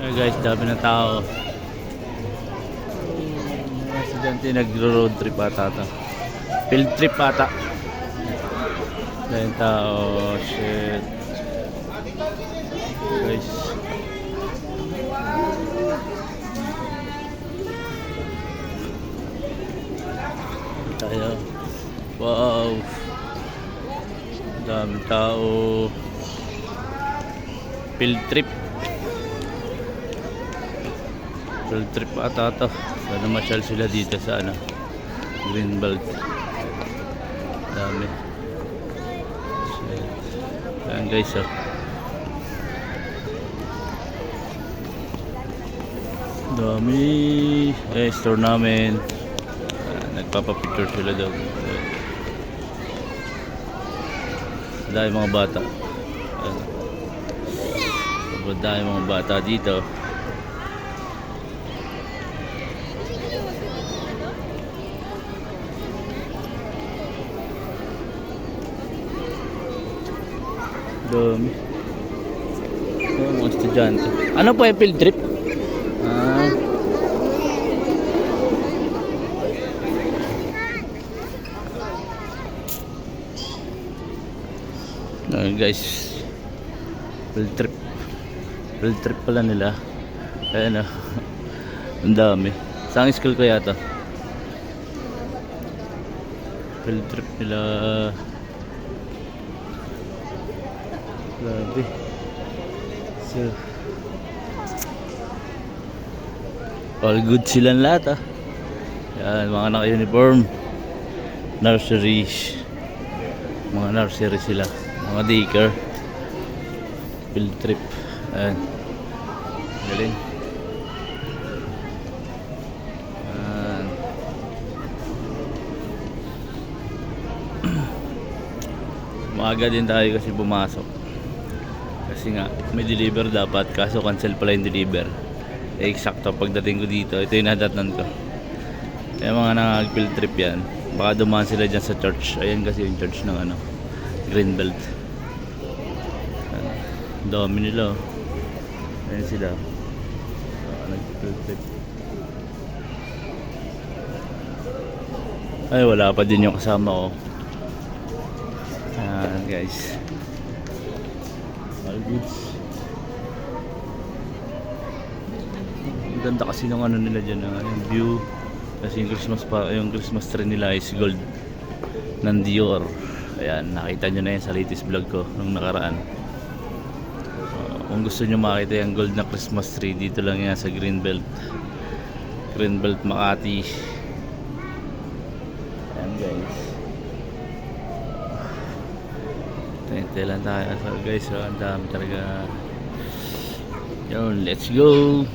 Hey guys, dami na tao. Mga estudyante nagro-road trip ata to. Field trip ata. Dahil tao, shit. Guys. Tayo. Wow. Dami tao. Field trip. Field trip ata to. Sana masyal sila dito sa ano, Greenbelt. Dami. Shit. Ayan guys, oh. Dami. Store namin. Nagpapapicture sila daw. Dahil mga bata. Dahil mga bata dito. Dami. Mga estudyante. Ano po yung field trip? Guys, field trip pala nila. Ayan o. Ang dami. Saan school ko yata? Field trip nila. Grabe. So all good silang lahat. Yan, mga naka-uniform. Nursery. Mga nursery sila. Mga daycare. Field trip. Ayan. Galing. Ayan. Maaga din tayo kasi pumasok. Kasi nga may deliver dapat, kaso cancel pala yung deliver. Eksakto pagdating ko dito, ito yung nadatnan ko. Kaya mga nag-field trip yan, baka dumaan sila dyan sa church. Ayan kasi yung church ng ano, Greenbelt. Dami nila. Ayan sila. Nag-field trip. Ay, wala pa din yung kasama ko. Ayan guys. All goods. Ang ganda kasi ng ano nila dyan, yung view. Kasi yung Christmas tree nila is gold ng Dior. Ayan, nakita nyo na yan sa latest vlog ko nung nakaraan. Kung gusto nyo makita yung gold na Christmas tree, dito lang yan sa Greenbelt. Greenbelt Makati. Ayan guys. Tente lang tayo guys, so ang dami talaga. Yun, let's go.